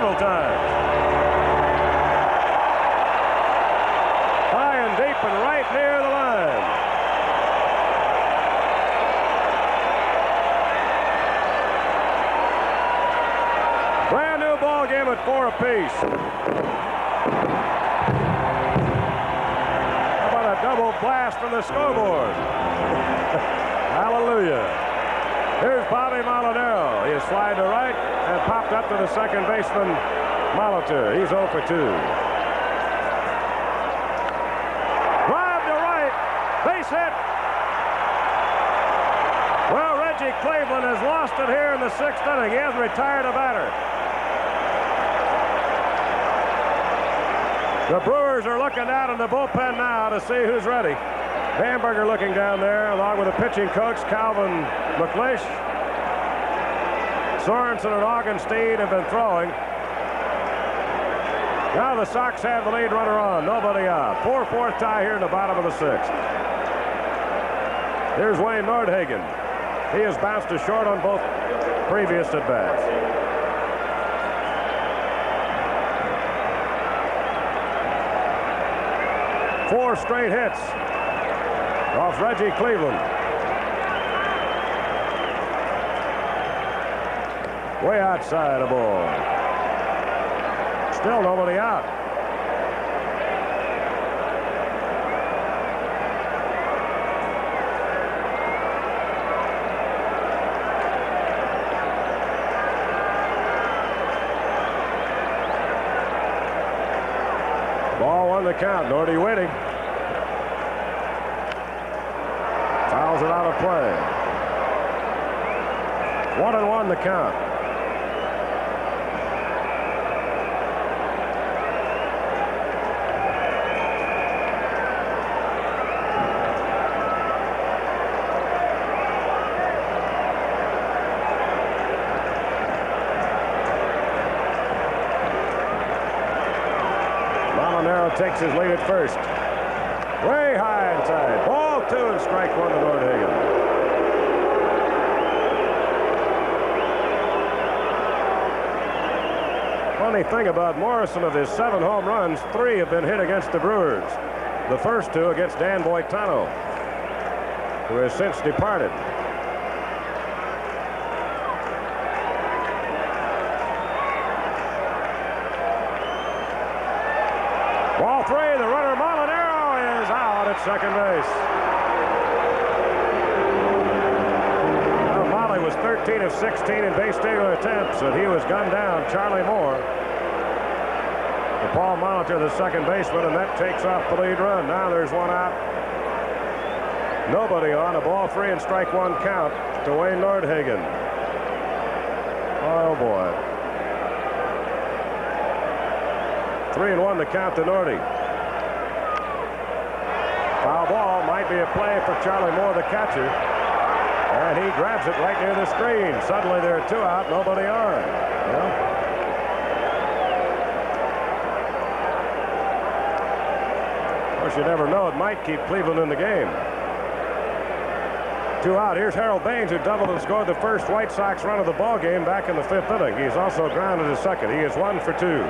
several times. High and deep and right near the line. Brand new ball game at 4 apiece. How about a double blast from the scoreboard? Hallelujah. Here's Bobby Molinaro. He is slide to right and popped up to the second baseman, Molitor. He's 0 for 2. Drive to right. Base hit. Well, Reggie Cleveland has lost it here in the 6th inning. He has retired a batter. The Brewers are looking out in the bullpen now to see who's ready. Bamberger looking down there, along with the pitching coach, Calvin McLeish. Sorensen and Augenstein have been throwing. Now the Sox have the lead runner on. Nobody out. 4-4 tie here in the bottom of the 6th. Here's Wayne Nordhagen. He has bounced to short on both previous at-bats. Four straight hits off Reggie Cleveland. Way outside a ball. Still nobody out. Ball on the count. Norty waiting. Fouls it out of play. 1-1 the count. Takes his lead at first. Way high inside. Ball 2 and strike 1 to Nordhagen. Funny thing about Morrison, of his 7 home runs, 3 have been hit against the Brewers. The first 2 against Dan Boitano, who has since departed. Ball 3, the runner Molinaro is out at second base. Well, Molly was 13 of 16 in base stealing attempts, and he was gunned down. Charlie Moore, to Paul Molitor, the second baseman, and that takes off the lead run. Now there's one out. Nobody on. A ball 3 and strike 1 count to Wayne Nordhagen. Oh boy. 3-1 to count to Norty. Foul ball, might be a play for Charlie Moore, the catcher. And he grabs it right near the screen. Suddenly there are 2 out, nobody on. Well, of course, you never know. It might keep Cleveland in the game. 2 out. Here's Harold Baines, who doubled and scored the first White Sox run of the ball game back in the 5th inning. He's also grounded his second. He is 1 for 2.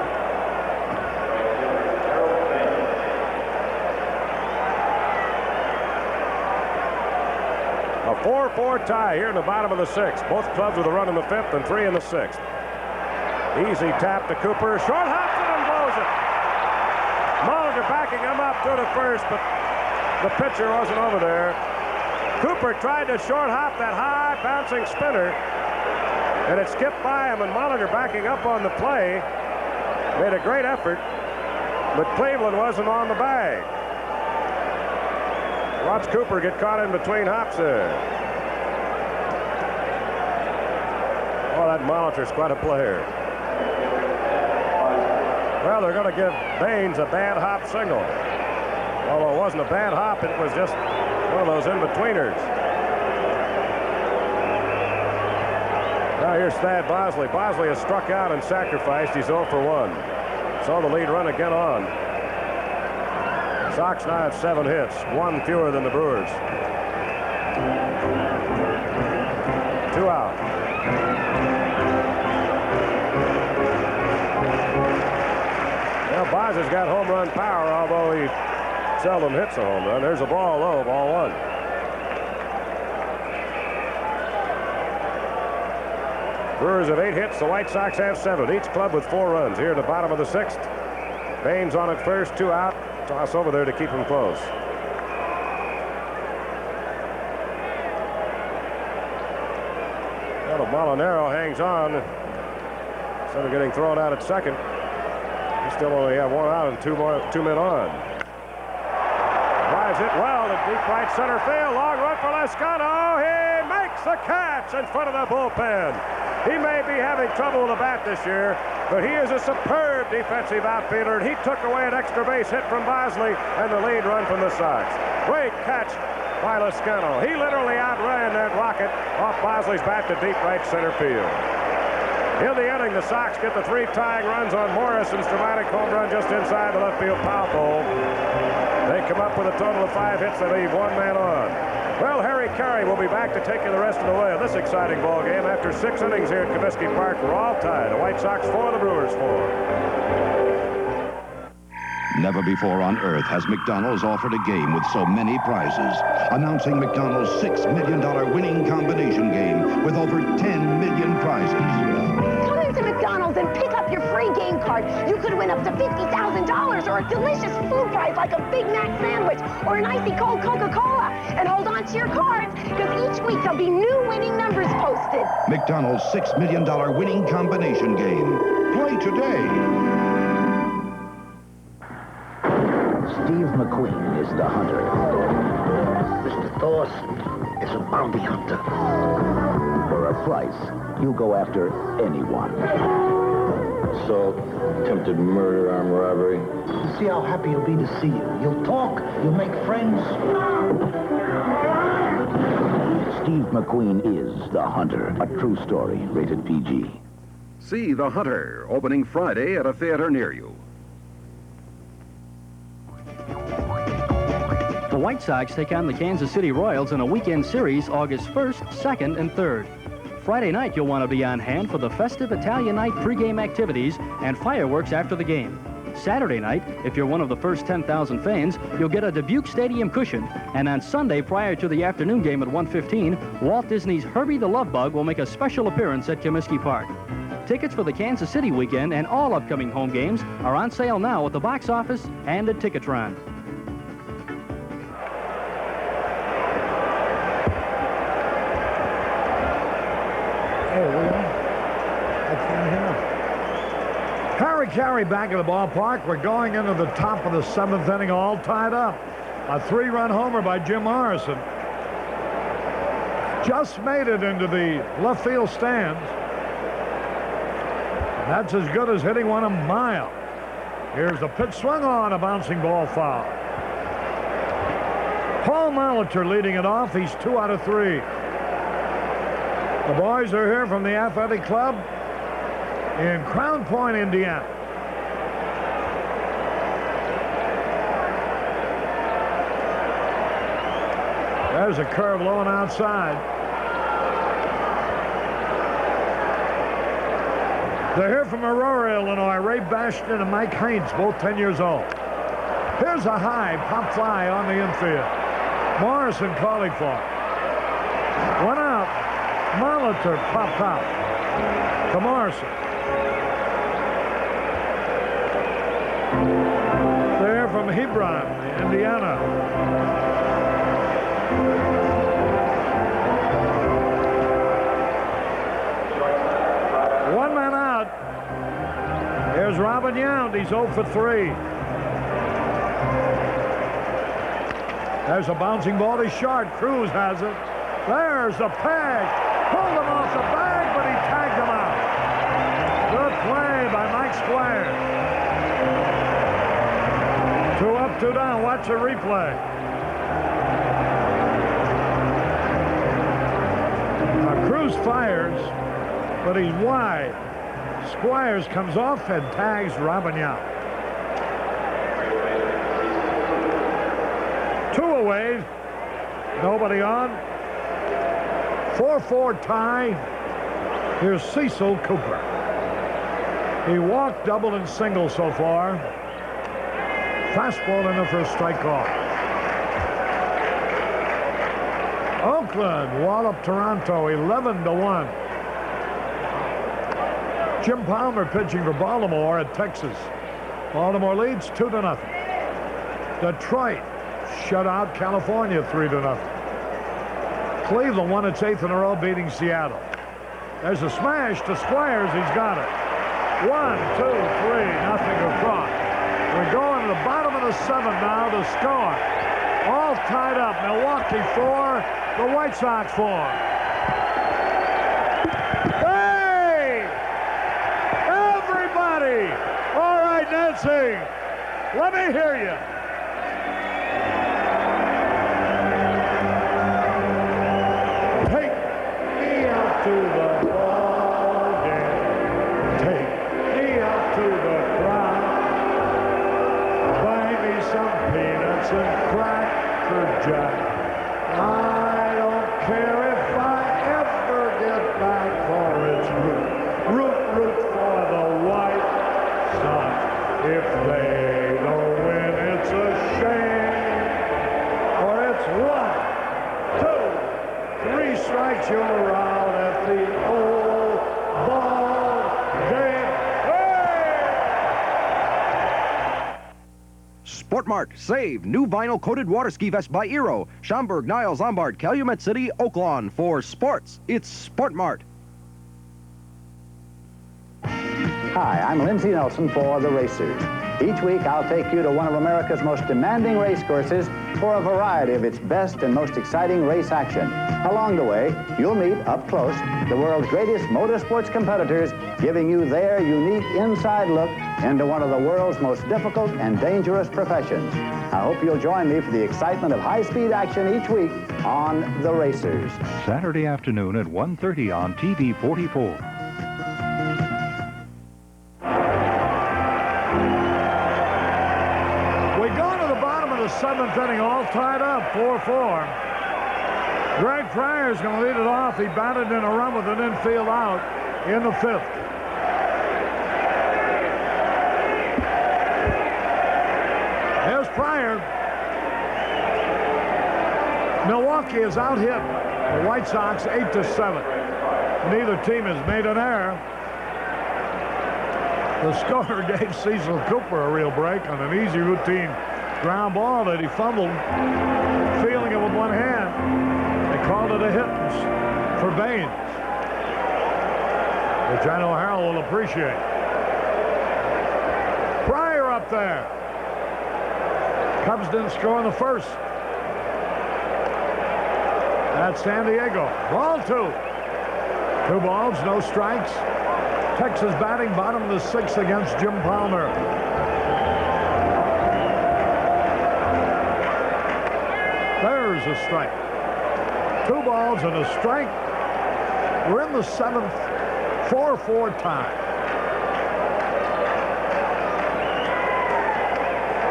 A 4-4 tie here in the bottom of the 6th. Both clubs with a run in the 5th and 3 in the 6th. Easy tap to Cooper. Short hops it and blows it. Molitor backing him up to the first, but the pitcher wasn't over there. Cooper tried to short hop that high bouncing spinner, and it skipped by him, and Molitor backing up on the play made a great effort, but Cleveland wasn't on the bag. Watch Cooper get caught in between hops there. Oh, that Molitor's quite a player. Well, they're going to give Baines a bad hop single. Although it wasn't a bad hop, it was just one of those in-betweeners. Now here's Thad Bosley. Bosley has struck out and sacrificed. He's 0 for 1. So the lead run again on. Sox now have 7 hits, 1 fewer than the Brewers. 2 out. Baz has got home run power, although he seldom hits a home run. There's a ball low, ball one. Brewers have 8 hits. The White Sox have 7. Each club with 4 runs. Here at the bottom of the 6th. Baines on at first, 2 out. Toss over there to keep him close. Well, Molinaro hangs on. Instead of getting thrown out at second, he still only have 1 out and 2 men on. Drives it well to deep right center field. Long run for Lascano. He makes the catch in front of the bullpen. He may be having trouble with the bat this year, but he is a superb defensive outfielder, and he took away an extra base hit from Bosley and the lead run from the Sox. Great catch by Lascano. He literally outran that rocket off Bosley's bat to deep right center field. In the inning, the Sox get the 3 tying runs on Morrison's dramatic home run just inside the left field foul pole. They come up with a total of 5 hits. They leave 1 man on. Well, Harry Caray will be back to take you the rest of the way of this exciting ball game. After 6 innings here at Comiskey Park, we're all tied. The White Sox 4, the Brewers 4. Never before on earth has McDonald's offered a game with so many prizes. Announcing McDonald's $6 million winning combination game with over 10 million prizes. Come into McDonald's and pick up your free game card. You could win up to $50,000 or a delicious food prize like a Big Mac sandwich or an icy cold Coca-Cola. And hold on to your cards, because each week there'll be new winning numbers posted. McDonald's $6 million winning combination game. Play today. Steve McQueen is the hunter. Mr. Thorson is a bounty hunter. For a price, you'll go after anyone. Assault, attempted murder, armed robbery. You see how happy he'll be to see you. You'll talk, you'll make friends. Steve McQueen is the hunter. A true story, rated PG. See The Hunter, opening Friday at a theater near you. The White Sox take on the Kansas City Royals in a weekend series August 1st, 2nd, and 3rd. Friday night, you'll want to be on hand for the festive Italian night pregame activities and fireworks after the game. Saturday night, if you're one of the first 10,000 fans, you'll get a Dubuque Stadium cushion. And on Sunday, prior to the afternoon game at 1:15, Walt Disney's Herbie the Love Bug will make a special appearance at Comiskey Park. Tickets for the Kansas City weekend and all upcoming home games are on sale now at the box office and at Ticketron. Caray back at the ballpark. We're going into the top of the 7th inning, all tied up. A 3-run homer by Jim Morrison. Just made it into the left field stands. That's as good as hitting one a mile. Here's the pitch swung on, a bouncing ball foul. Paul Molitor leading it off. He's 2 out of 3. The boys are here from the Athletic Club in Crown Point, Indiana. There's a curve low and outside. They're here from Aurora, Illinois. Ray Bashton and Mike Heinz, both 10 years old. Here's a high pop fly on the infield. Morrison calling for it. 1 out. Molitor popped out to Morrison. They're from Hebron, Indiana. One man out. Here's Robin Yount. He's 0 for 3. There's a bouncing ball to short. Cruz has it. There's the peg. Pulled him off the bag, but he tagged him out. Good play by Mike Squires. 2 up, 2 down. Watch the replay. Now, Cruz fires, but he's wide. Squires comes off and tags Robin Yount. 2 away. Nobody on. 4-4 tie. Here's Cecil Cooper. He walked, double, and single so far. Fastball in there for a strike call. Oakland walloped Toronto 11-1. Jim Palmer pitching for Baltimore at Texas. Baltimore leads 2-0. Detroit shut out California 3-0. Cleveland won its 8th in a row, beating Seattle. There's a smash to Squires. He's got it. 1, 2, 3, nothing across. We're going to the bottom of the 7th now to score. All tied up. Milwaukee 4, the White Sox 4. Hey! Everybody! All right, Nancy, let me hear you. Take me out to the ball game. Take me out to the crowd. Buy me some peanuts and Cracker Jack. I don't care if I ever get back for its root. Root for the White Sox. If they don't win, it's a shame. Or it's 1, 2, 3 strikes, you're out at the old ball game. Hey! Sportmart, save new vinyl coated water ski vest by Eero. Schaumburg, Niles, Lombard, Calumet City, Oaklawn. For sports, it's Sportmart. Hi, I'm Lindsey Nelson for The Racers. Each week, I'll take you to one of America's most demanding race courses for a variety of its best and most exciting race action. Along the way, you'll meet, up close, the world's greatest motorsports competitors, giving you their unique inside look into one of the world's most difficult and dangerous professions. I hope you'll join me for the excitement of high-speed action each week on The Racers. Saturday afternoon at 1:30 on TV 44. The 7th inning, all tied up, 4-4. Greg Pryor's going to lead it off. He batted in a run with an infield out in the 5th. Here's Pryor. Milwaukee is out hit the White Sox 8-7. Neither team has made an error. The scorer gave Cecil Cooper a real break on an easy routine ground ball that he fumbled, feeling it with one hand. They called it a hit for Baines, which I know Harold will appreciate. Pryor up there. Cubs didn't score in the 1st. That's San Diego. Ball 2. 2 balls, no strikes. Texas batting bottom of the 6th against Jim Palmer. There's a strike. 2 balls and a strike. We're in the 7th, 4-4 tie.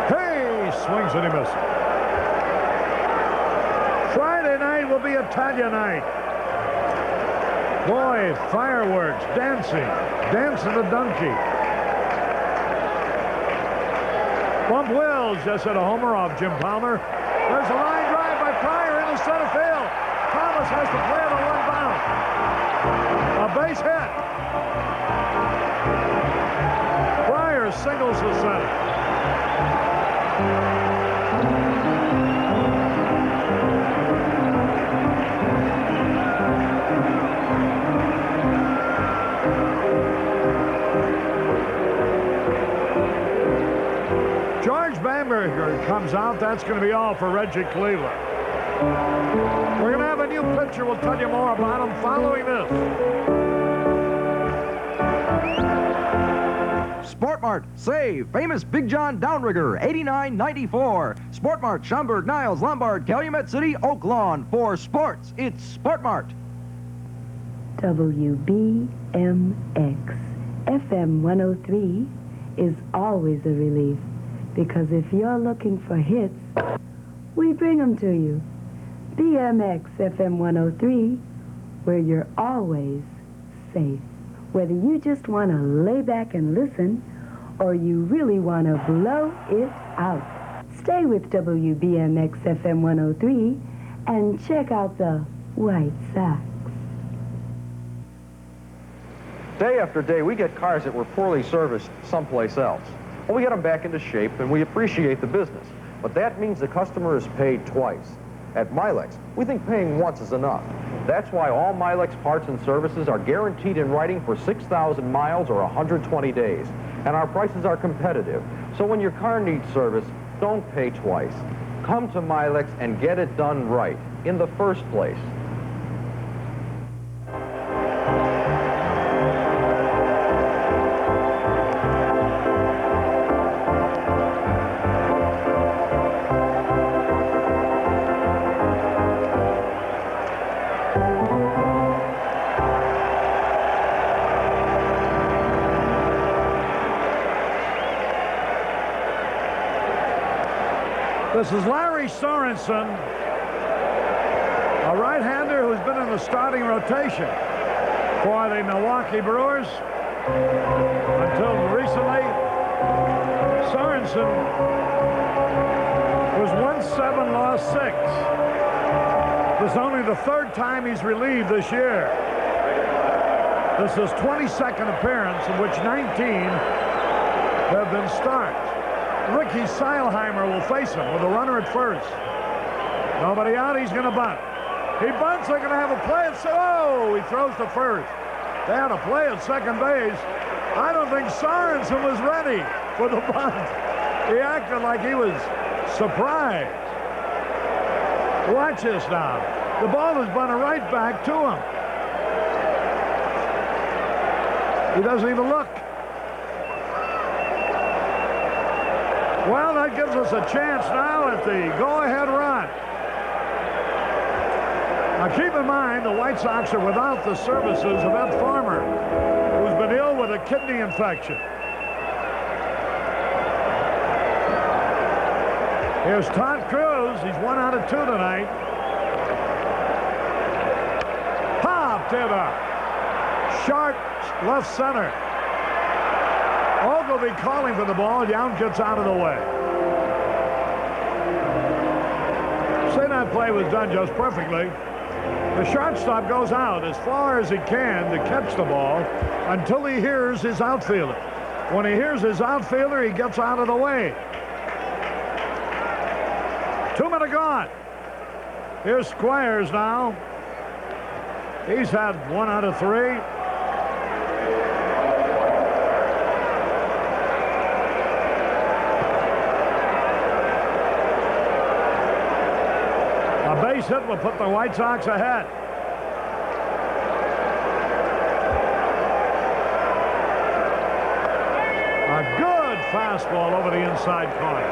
Hey, swings and he misses. Friday night will be Italian night. Boy, fireworks, dancing a donkey. Bump Wills just hit a homer off Jim Palmer. There's a line drive by Pryor into center field. Thomas has to play it on one bounce. A base hit. Pryor singles the center. George Bamberger comes out. That's going to be all for Reggie Cleveland. We're going to have a new pitcher. We'll tell you more about him following this. Sportmart, save famous Big John Downrigger, 89.94. Sportmart, Schaumburg, Niles, Lombard, Calumet City, Oaklawn. For sports, it's Sportmart. WBMX FM 103 is always a relief, because if you're looking for hits, we bring them to you. BMX FM 103, where you're always safe. Whether you just want to lay back and listen, or you really want to blow it out. Stay with WBMX FM 103 and check out the White Sox. Day after day, we get cars that were poorly serviced someplace else. Well, we get them back into shape, and we appreciate the business. But that means the customer is paid twice. At Milex, we think paying once is enough. That's why all Milex parts and services are guaranteed in writing for 6,000 miles or 120 days. And our prices are competitive. So when your car needs service, don't pay twice. Come to Milex and get it done right, in the first place. This is Larry Sorensen, a right-hander who's been in the starting rotation for the Milwaukee Brewers until recently. Sorensen was 1-7, lost 6. This is only the 3rd time he's relieved this year. This is his 22nd appearance, of which 19 have been starts. Ricky Seilheimer will face him with a runner at first. Nobody out, he's going to bunt. He bunts, they're going to have a play at second. Oh, he throws to first. They had a play at second base. I don't think Sorensen was ready for the bunt. He acted like he was surprised. Watch this now. The ball is bunted right back to him. He doesn't even look. Well, that gives us a chance now at the go-ahead run. Now, keep in mind, the White Sox are without the services of Ed Farmer, who's been ill with a kidney infection. Here's Todd Cruz. He's 1 out of 2 tonight. Popped it up. Sharp left center. Ogilvie calling for the ball. Young gets out of the way. Say that play was done just perfectly. The shortstop goes out as far as he can to catch the ball until he hears his outfielder. When he hears his outfielder, he gets out of the way. 2 minutes gone. Here's Squires now. He's had 1 out of 3. A base hit will put the White Sox ahead. A good fastball over the inside corner.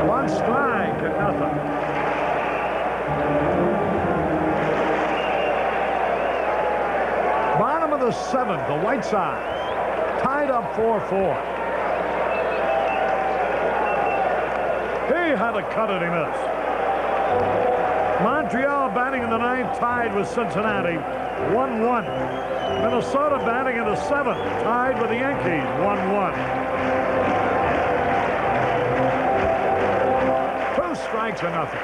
1 strike and nothing. Bottom of the 7th, the White Sox tied up 4-4. He had a cut and he missed. Montreal batting in the 9th, tied with Cincinnati, 1-1. Minnesota batting in the 7th, tied with the Yankees, 1-1. 2 strikes and nothing.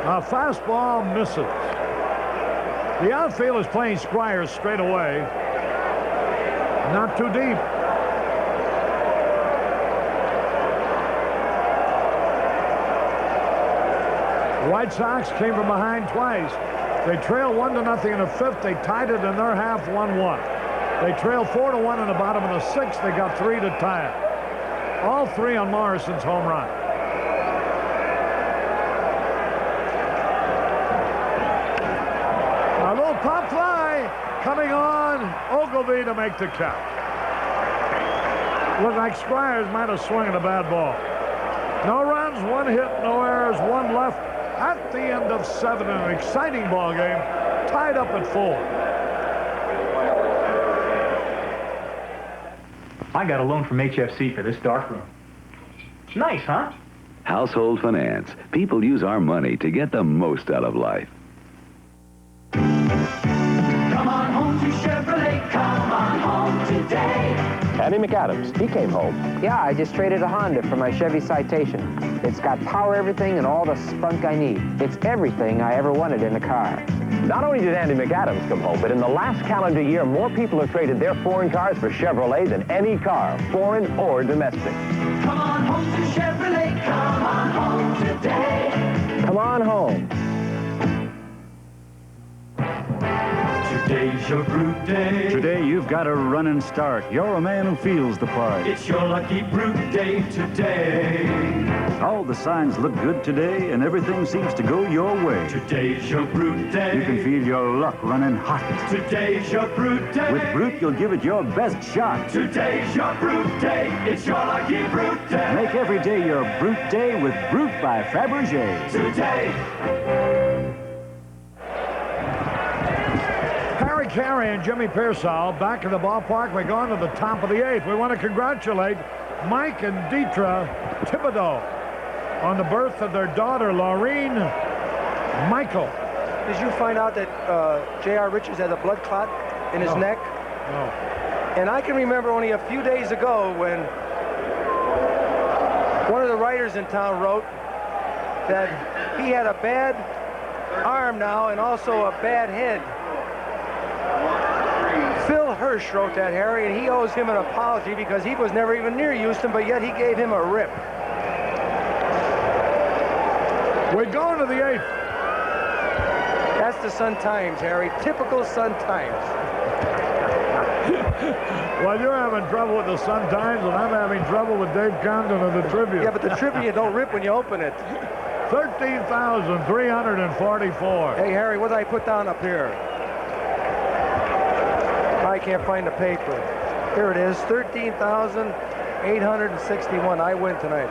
A fastball misses. The outfield is playing Squires straight away. Not too deep. The White Sox came from behind twice. They trailed 1-0 in the 5th. They tied it in their half, 1-1. They trailed 4-1 in the bottom of the 6th. They got 3 to tie it. All 3 on Morrison's home run. A little pop fly coming on. Ogilvie to make the catch. Looked like Squires might have swung at a bad ball. No runs, 1 hit, no errors, 1 left. At the end of 7, an exciting ball game, tied up at 4. I got a loan from HFC for this dark room. Nice, huh? Household Finance. People use our money to get the most out of life. Come on home to Chevrolet. Come on home today. Andy McAdams, he came home. Yeah, I just traded a Honda for my Chevy Citation. It's got power everything and all the spunk I need. It's everything I ever wanted in a car. Not only did Andy McAdams come home, but in the last calendar year, more people have traded their foreign cars for Chevrolet than any car, foreign or domestic. Come on home to Chevrolet. Come on home today. Come on home. Today's your brute day. Today you've got a running start. You're a man who feels the part. It's your lucky brute day today. All the signs look good today, and everything seems to go your way. Today's your brute day. You can feel your luck running hot. Today's your brute day. With Brute, you'll give it your best shot. Today's your brute day. It's your lucky brute day. Make every day your Brute day with Brute by Fabergé. Today. Caray and Jimmy Pearsall back in the ballpark. We're going to the top of the 8th. We want to congratulate Mike and Deetra Thibodeau on the birth of their daughter, Laureen Michael. Did you find out that J.R. Richards had a blood clot in his neck? No. And I can remember only a few days ago when one of the writers in town wrote that he had a bad arm now and also a bad head. Phil Hirsch wrote that, Harry, and he owes him an apology because he was never even near Houston, but yet he gave him a rip. We're going to the 8th. That's the Sun-Times, Harry. Typical Sun-Times. Well, you're having trouble with the Sun-Times, and I'm having trouble with Dave Condon of the Tribune. Yeah, but the Tribune don't rip when you open it. 13,344. Hey, Harry, what did I put down up here? I can't find the paper. Here it is, 13,861. I win tonight.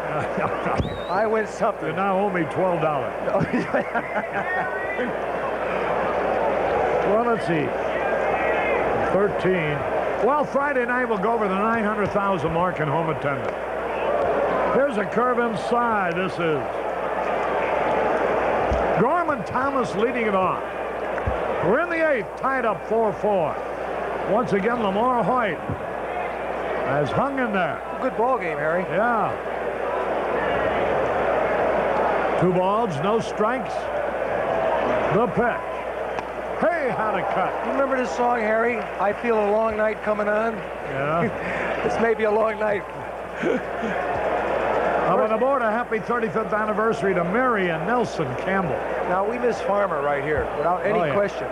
I win something. You now owe me $12. Well, let's see. 13. Well, Friday night we'll go over the 900,000 mark in home attendance. Here's a curve inside. This is Gorman Thomas leading it off. We're in the 8th, tied up 4-4. Once again, Lamar Hoyt has hung in there. Good ball game, Harry. Yeah. 2 balls, no strikes. The pitch. Hey, how to cut. You remember this song, Harry? I feel a long night coming on. Yeah. This may be a long night. I want to board a happy 35th anniversary to Mary and Nelson Campbell. Now, we miss Farmer right here, without any question.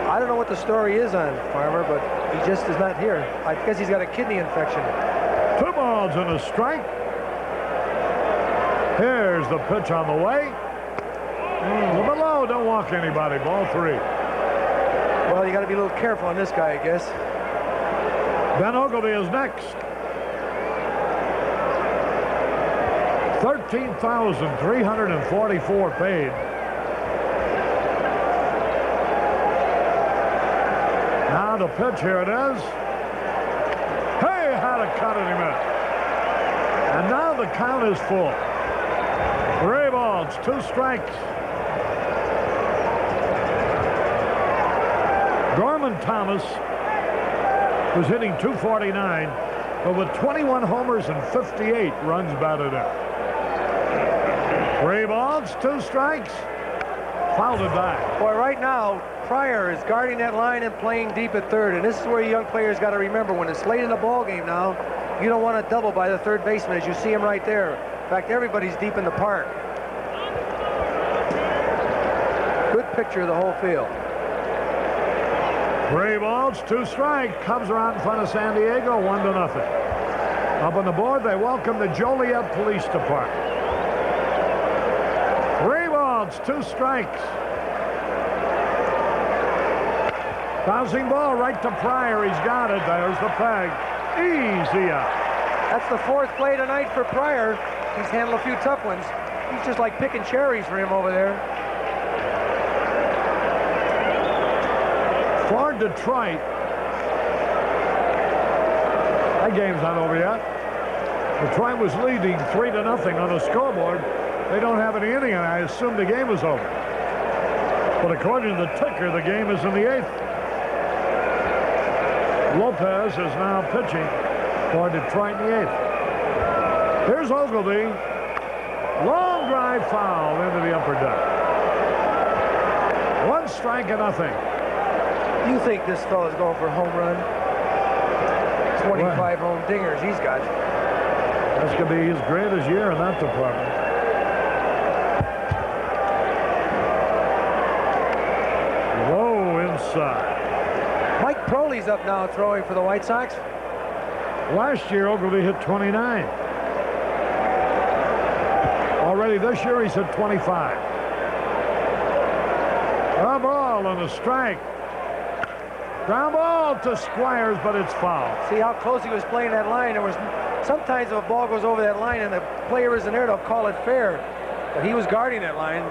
I don't know what the story is on Farmer, but he just is not here. I guess he's got a kidney infection. 2 balls and a strike. Here's the pitch on the way. Below, don't walk anybody. Ball 3. Well, you got to be a little careful on this guy, I guess. Ben Ogilvy is next. 13,344 paid. Now the pitch, here it is. Hey, how to cut it, he missed. And now the count is full. 3 balls, 2 strikes. Gorman Thomas was hitting .249, but with 21 homers and 58 runs batted in. 3 balls, 2 strikes. Fouled it back. Boy, right now, Pryor is guarding that line and playing deep at third, and this is where young players got to remember, when it's late in the ball game now, you don't want to double by the third baseman, as you see him right there. In fact, everybody's deep in the park. Good picture of the whole field. 3 balls, 2 strikes. Cubs are out in front of San Diego, 1-0. Up on the board, they welcome the Joliet Police Department. 3 balls, 2 strikes. Bouncing ball right to Pryor. He's got it. There's the peg. Easy out. That's the 4th play tonight for Pryor. He's handled a few tough ones. He's just like picking cherries for him over there. For Detroit, that game's not over yet. Detroit was leading 3-0 on the scoreboard. They don't have any inning, and I assumed the game was over. But according to the ticker, the game is in the 8th. Lopez is now pitching for Detroit in the 8th. Here's Ogilvy. Long drive foul into the upper deck. 1 strike and nothing. You think this fella's going for a home run? 25 home dingers he's got. That's going to be his greatest year in that department. Low inside. Mike Proley's up now throwing for the White Sox. Last year, Ogilvy hit 29. Already this year, he's hit 25. A ball and a strike. Ground ball to Squires, but it's foul. See how close he was playing that line. There was sometimes if a ball goes over that line and the player isn't there, they'll call it fair. But he was guarding that line.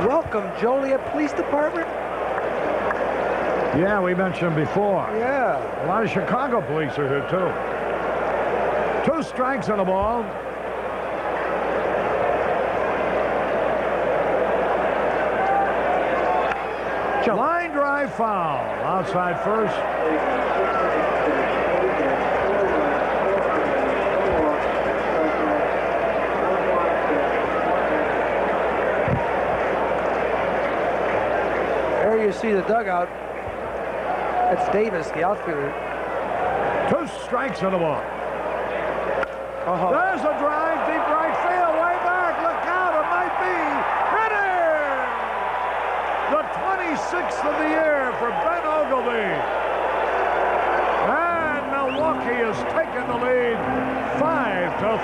Welcome, Joliet Police Department. Yeah, we mentioned before. Yeah. A lot of Chicago police are here, too. 2 strikes on the ball. Line drive foul. Outside first. There you see the dugout. That's Davis, the outfielder. 2 strikes on the ball. Uh-huh. There's a drive, deep right field, way back. Look out, it might be. Hit it! The 26th of the year for Ben Ogilvy. And Milwaukee has taken the lead 5-4.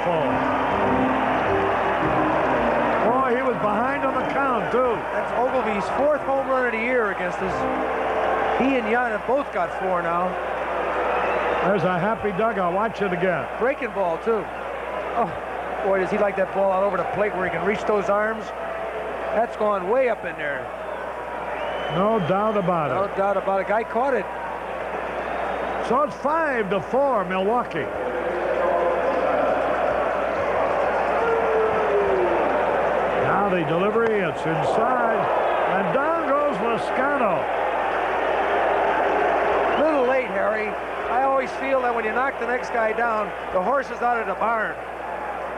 Boy, he was behind on the count, too. That's Ogilvy's 4th home run of the year against us. He and Jan have both got 4 now. There's a happy dugout. Watch it again. Breaking ball, too. Oh, boy, does he like that ball out over the plate where he can reach those arms. That's gone way up in there. No doubt about it. No doubt about it. Guy caught it. So it's 5-4, Milwaukee. Now the delivery, it's inside, and down goes Lascano. Little late, Harry. I always feel that when you knock the next guy down, the horse is out of the barn.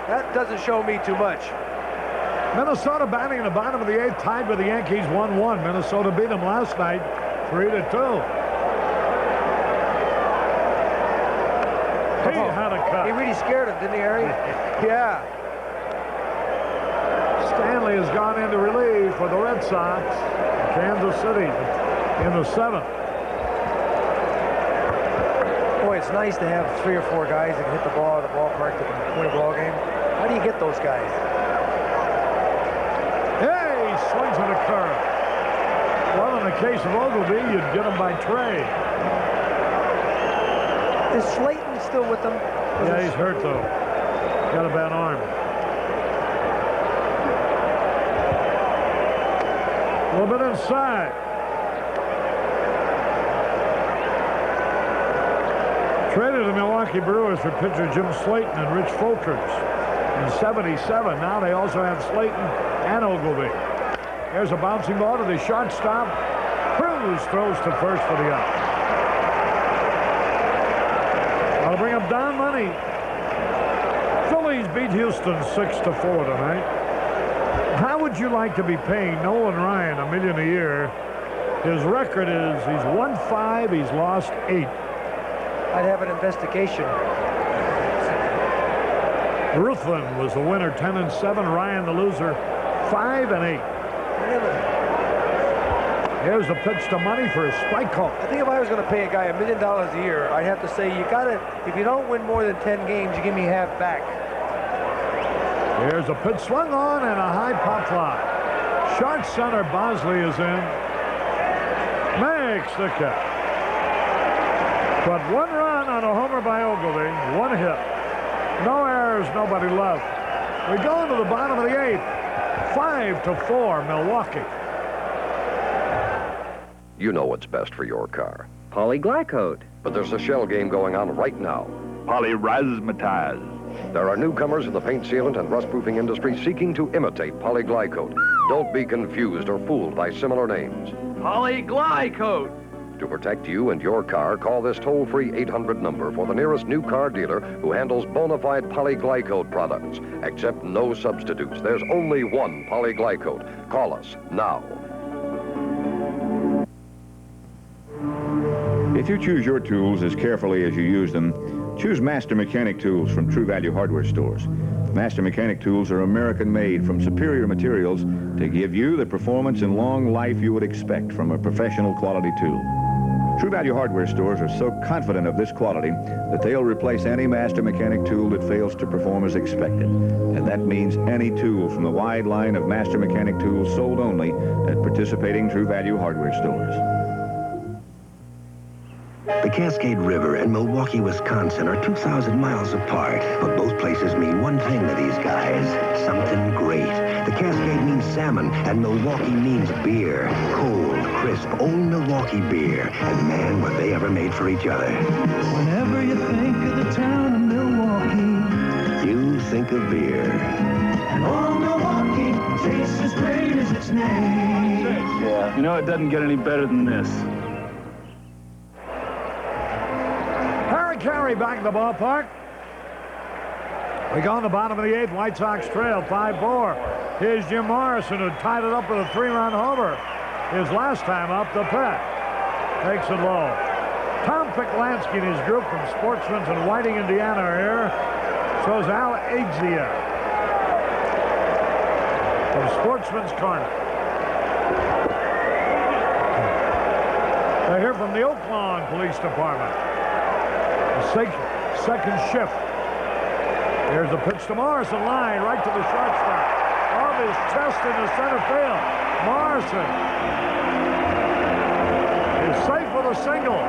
That doesn't show me too much. Minnesota batting in the bottom of the 8th, tied with the Yankees 1-1. Minnesota beat them last night 3-2. He had a cut. He really scared him, didn't he, Harry? Yeah. Stanley has gone into relief for the Red Sox. Kansas City in the 7th. Boy, it's nice to have 3 or 4 guys that can hit the ball at the ballpark that can win a ball game. How do you get those guys? Hey, he swings on a curve. Well, in the case of Ogilvy, you'd get him by trade. Is Slayton still with them? Yeah, he's hurt, though. Got a bad arm. A little bit inside. Traded the Milwaukee Brewers for pitcher Jim Slayton and Rich Folkers in '77. Now they also have Slayton and Ogilvy. There's a bouncing ball to the shortstop. Cruz throws to first for the out. I'll bring up Don Money. Phillies beat Houston 6-4 tonight. How would you like to be paying Nolan Ryan $1 million a year? His record is he's won 5, he's lost 8. I'd have an investigation. Ruthven was the winner, 10-7. Ryan the loser, 5-8. Here's the pitch to Money for a strike call. I think if I was going to pay a guy $1 million a year, I'd have to say, you got to, if you don't win more than 10 games, you give me half back. Here's a pitch swung on and a high pop fly. Short center, Bosley is in. Makes the catch. But 1 run on a homer by Ogilvy, 1 hit. No errors, nobody left. We go into the bottom of the 8th. 5-4, Milwaukee. You know what's best for your car. Polyglycode. But there's a shell game going on right now. Polyrazzmatazz. There are newcomers in the paint sealant and rust-proofing industry seeking to imitate Polyglycode. Don't be confused or fooled by similar names. Polyglycode. To protect you and your car, call this toll-free 800 number for the nearest new car dealer who handles bona fide Polyglycode products. Accept no substitutes. There's only one Polyglycode. Call us now. If you choose your tools as carefully as you use them, choose Master Mechanic tools from True Value Hardware stores. Master Mechanic tools are American-made from superior materials to give you the performance and long life you would expect from a professional quality tool. True Value Hardware stores are so confident of this quality that they'll replace any Master Mechanic tool that fails to perform as expected. And that means any tool from the wide line of Master Mechanic tools sold only at participating True Value Hardware stores. The Cascade River and Milwaukee, Wisconsin are 2,000 miles apart, but both places mean one thing to these guys, something great. The Cascade means salmon, and Milwaukee means beer. Cold, crisp, old Milwaukee beer. And man, were they ever made for each other. Whenever you think of the town of Milwaukee, You think of beer. and old Milwaukee tastes as great as its name. Yeah. You know, it doesn't get any better than this. Caray back in the ballpark. We go in the bottom of the 8th. White Sox trail 5-4. Here's Jim Morrison, who tied it up with a 3-run homer. His last time up, the pet. Takes it low. Tom Piklansky and his group from Sportsman's in Whiting, Indiana are here. So is Al Exia from Sportsman's Corner. They're here from the Oak Lawn Police Department. Second shift. Here's the pitch to Morrison, line right to the shortstop. Off his chest in the center field. Morrison is safe with a single.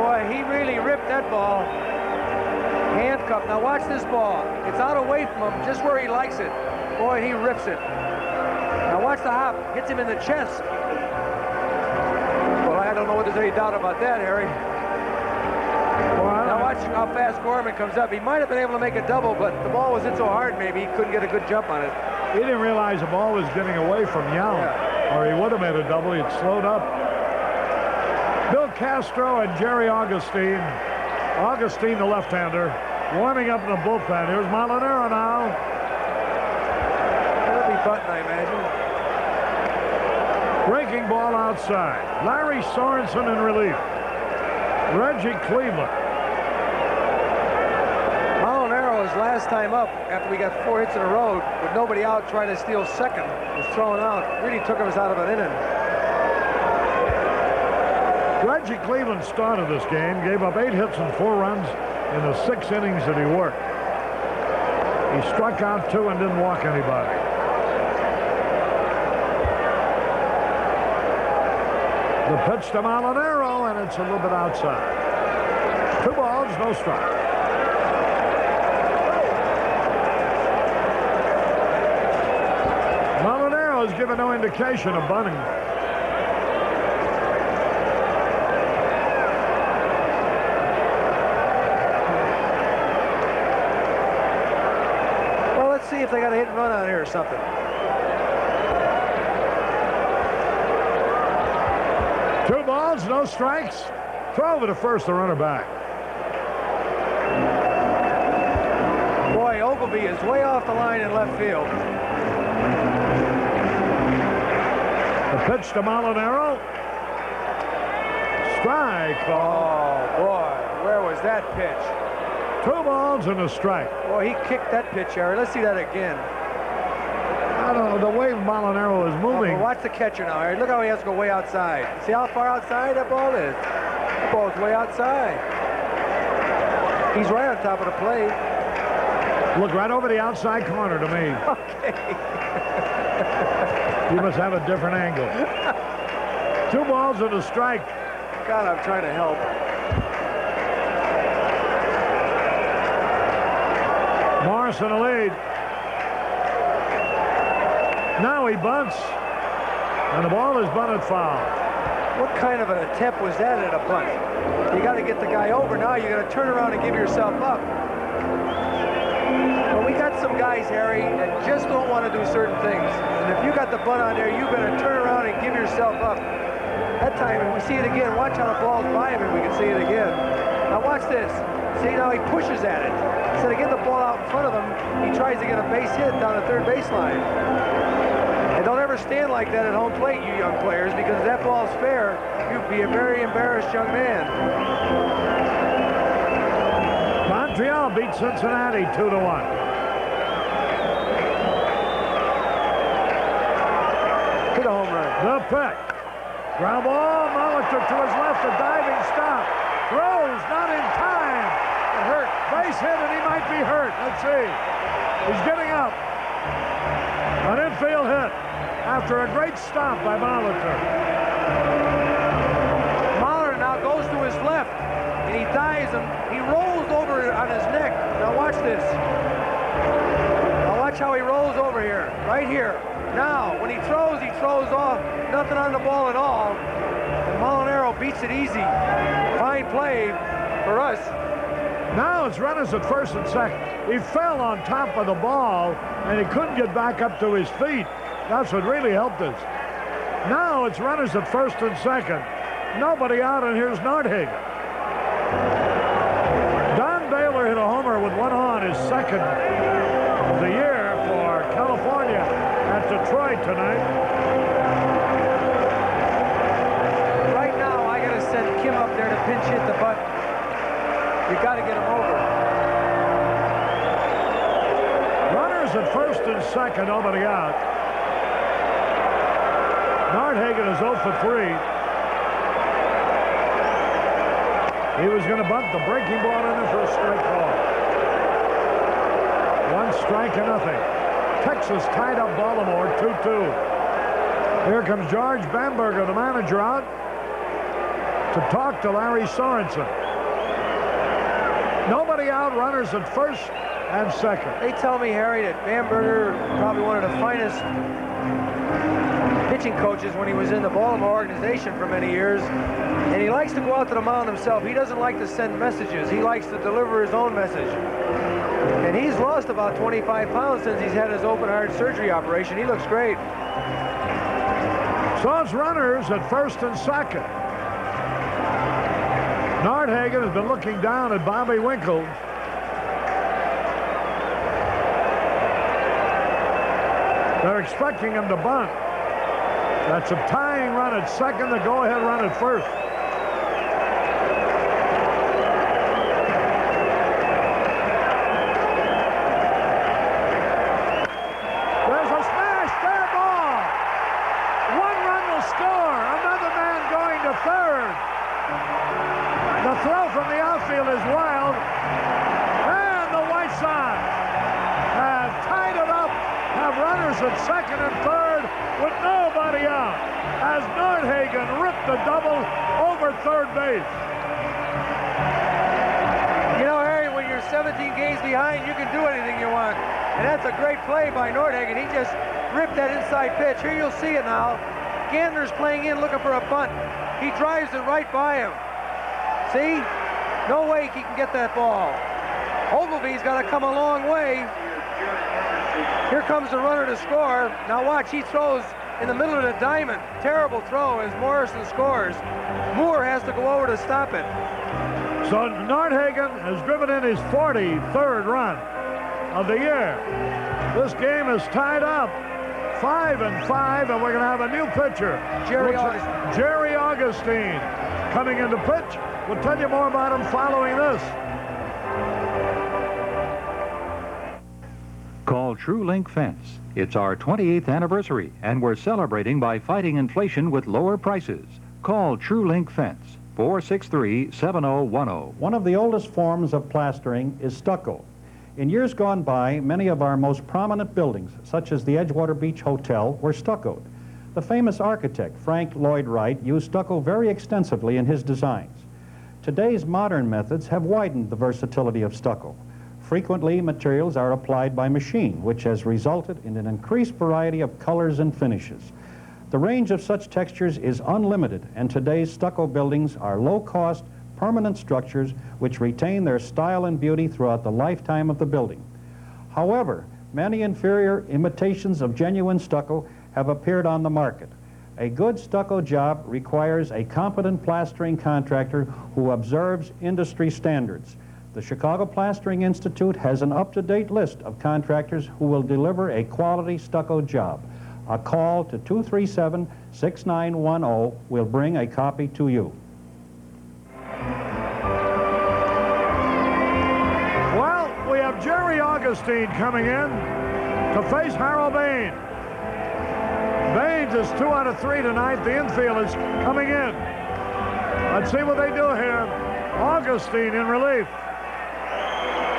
Boy, he really ripped that ball. Handcuffed. Now watch this ball. It's out away from him, just where he likes it. Boy, he rips it. Now watch the hop. Hits him in the chest. Well, I don't know whether there's any doubt about that, Harry. Now watch how fast Gorman comes up. He might have been able to make a double, but the ball was hit so hard maybe he couldn't get a good jump on it. He didn't realize the ball was getting away from Young, or he would have made a double. He'd slowed up. Bill Castro and Jerry Augustine. Augustine, the left-hander, warming up in the bullpen. Here's Molinaro now. That'll be Button, I imagine. Breaking ball outside. Larry Sorensen in relief. Reggie Cleveland. Molinaro, his last time up, after we got 4 hits in a row, with nobody out trying to steal second, was thrown out. Really took us out of an inning. Reggie Cleveland started this game, gave up 8 hits and 4 runs in the 6 innings that he worked. He struck out 2 and didn't walk anybody. The pitch to Molinaro, and it's a little bit outside. 2 balls, no strike. Molinaro has given no indication of bunting. Well, let's see if they got a hit and run out here or something. Two balls, no strikes. Throw over to first, the runner back. Boy, Ogilvie is way off the line in left field. The pitch to Molinaro. Strike. Oh, boy, where was that pitch? 2 balls and a strike. Boy, he kicked that pitch, Harry. Let's see that again. I don't know, the way Molinaro is moving. Oh, watch the catcher now, Harry. Look how he has to go way outside. See how far outside that ball is? That ball's way outside. He's right on top of the plate. Look right over the outside corner to me. Okay. You must have a different angle. 2 balls and a strike. God, I'm trying to help. Morrison a lead. Now he bunts, and the ball is bunted foul. What kind of an attempt was that at a bunt? You got to get the guy over. Now you got to turn around and give yourself up. But we got some guys, Harry, that just don't want to do certain things. And if you got the bunt on there, you better turn around and give yourself up. That time, if we see it again, watch how the ball's by him and we can see it again. Now watch this. See, now he pushes at it. Instead of getting the ball out in front of him, he tries to get a base hit down the third baseline. And don't ever stand like that at home plate, you young players, because if that ball's fair, you'd be a very embarrassed young man. Montreal beat Cincinnati 2-1. Hit a home run. The pick. Ground ball, Molitor to his left, a diving stop. Throws, not in time. It hurt. Base hit, and he might be hurt. Let's see. He's getting up. An infield hit after a great stop by Molitor. Molitor now goes to his left, and he dives him. He rolls over on his neck. Now watch this. Now watch how he rolls over here, right here. Now, when he throws off, nothing on the ball at all. And Molinaro beats it easy. Fine play for us. Now it's runners at first and second. He fell on top of the ball, and he couldn't get back up to his feet. That's what really helped us. Now it's runners at first and second. Nobody out, and here's Nordhagen. Don Baylor hit a homer with one on, his second of the year for California at Detroit tonight. Right now, I got to send Kim up there to pinch hit the bunt. You got to get him over. Runners at first and second, nobody out. Nordhagen is 0 for 3. He was going to bunt the breaking ball in there for a strike call. 1 strike and nothing. Texas tied up Baltimore 2-2. Here comes George Bamberger, the manager, out to talk to Larry Sorensen. Nobody out, runners at first and second. They tell me, Harry, that Bamberger, probably one of the finest pitching coaches when he was in the Baltimore organization for many years. And he likes to go out to the mound himself. He doesn't like to send messages. He likes to deliver his own message. And he's lost about 25 pounds since he's had his open heart surgery operation. He looks great. So it's runners at first and second. Nordhagen has been looking down at Bobby Winkle. They're expecting him to bunt. That's a tying run at second, the go-ahead run at first. There's a smash, fair ball. 1 run will score. Another man going to third. The throw from the outfield is wild. And the White Sox have tied it up, have runners at second and third with nobody out, as Nordhagen ripped the double over third base. You know, Harry, when you're 17 games behind, you can do anything you want. And that's a great play by Nordhagen. He just ripped that inside pitch. Here you'll see it now. Gantner's playing in, looking for a bunt. He drives it right by him. See? No way he can get that ball. Ogilvy's got to come a long way. Here comes the runner to score. Now watch, he throws in the middle of the diamond. Terrible throw as Morrison scores. Moore has to go over to stop it. So Nordhagen has driven in his 43rd run of the year. This game is tied up 5-5, and we're going to have a new pitcher. Jerry Augustine. Jerry Augustine coming into pitch. We'll tell you more about him following this. Call TrueLink Fence. It's our 28th anniversary, and we're celebrating by fighting inflation with lower prices. Call TrueLink Fence, 463-7010. One of the oldest forms of plastering is stucco. In years gone by, many of our most prominent buildings, such as the Edgewater Beach Hotel, were stuccoed. The famous architect, Frank Lloyd Wright, used stucco very extensively in his designs. Today's modern methods have widened the versatility of stucco. Frequently, materials are applied by machine, which has resulted in an increased variety of colors and finishes. The range of such textures is unlimited, and today's stucco buildings are low-cost, permanent structures which retain their style and beauty throughout the lifetime of the building. However, many inferior imitations of genuine stucco have appeared on the market. A good stucco job requires a competent plastering contractor who observes industry standards. The Chicago Plastering Institute has an up-to-date list of contractors who will deliver a quality stucco job. A call to 237-6910 will bring a copy to you. Well, we have Jerry Augustine coming in to face Harold Baines. Baines is 2 out of 3 tonight. The infield is coming in. Let's see what they do here. Augustine in relief.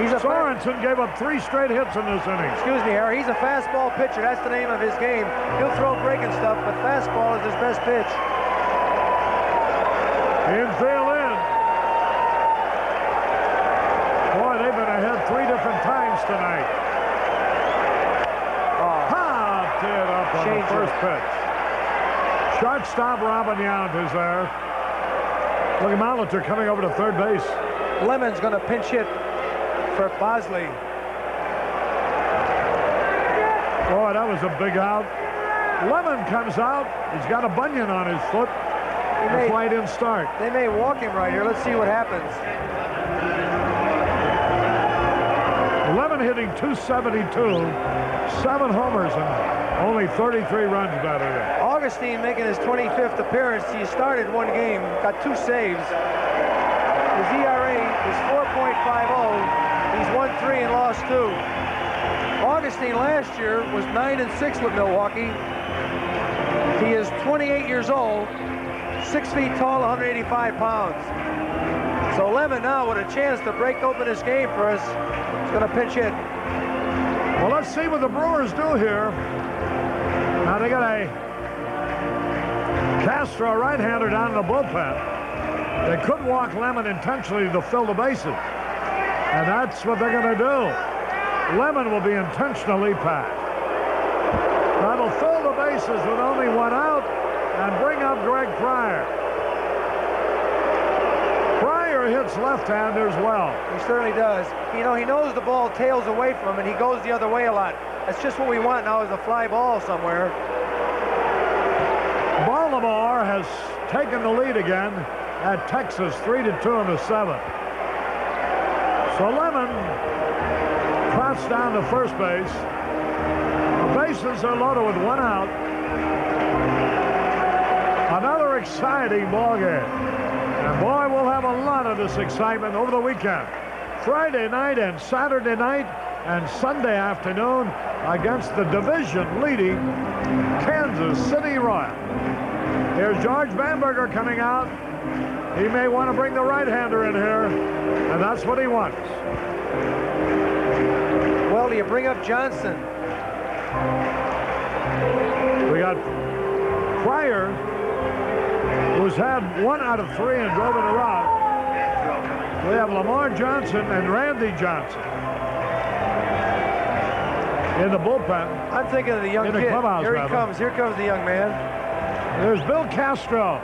Sorensen gave up 3 straight hits in this inning. Excuse me, Harry. He's a fastball pitcher. That's the name of his game. He'll throw breaking stuff, but fastball is his best pitch. Infield in. Boy, they've been ahead 3 different times tonight. Popped it up on the first pitch. Shortstop Robin Yount is there. Look at Molitor coming over to third base. Lemon's going to pinch hit for Bosley. Boy, that was a big out. Lemon comes out. He's got a bunion on his foot. That's why he didn't start. They may walk him right here. Let's see what happens. Lemon hitting .272, 7 homers, and only 33 runs batted in. Augustine making his 25th appearance. He started 1 game, got 2 saves. His ERA is 4.50. He's won 3 and lost 2. Augustine last year was 9-6 with Milwaukee. He is 28 years old, 6 feet tall, 185 pounds. So Lemon now with a chance to break open this game for us. He's going to pinch hit. Well, let's see what the Brewers do here. Now they got a Castro right-hander down in the bullpen. They could walk Lemon intentionally to fill the bases. And that's what they're going to do. Lemon will be intentionally packed. That'll fill the bases with only 1 out and bring up Greg Pryor. Pryor hits left-handers well. He certainly does. You know, he knows the ball tails away from him, and he goes the other way a lot. That's just what we want now, is a fly ball somewhere. Baltimore has taken the lead again at Texas, 3-2 in the 7th. So Lemon trots down to first base. The bases are loaded with 1 out. Another exciting ball game. And boy, we'll have a lot of this excitement over the weekend. Friday night and Saturday night and Sunday afternoon against the division-leading Kansas City Royals. Here's George Bamberger coming out. He may want to bring the right-hander in here, and that's what he wants. Well, do you bring up Johnson? We got Pryor, who's had 1 out of 3 and drove in a run. We have Lamar Johnson and Randy Johnson in the bullpen. I'm thinking of the young kid. Here Rather. he comes. Here comes the young man. There's Bill Castro.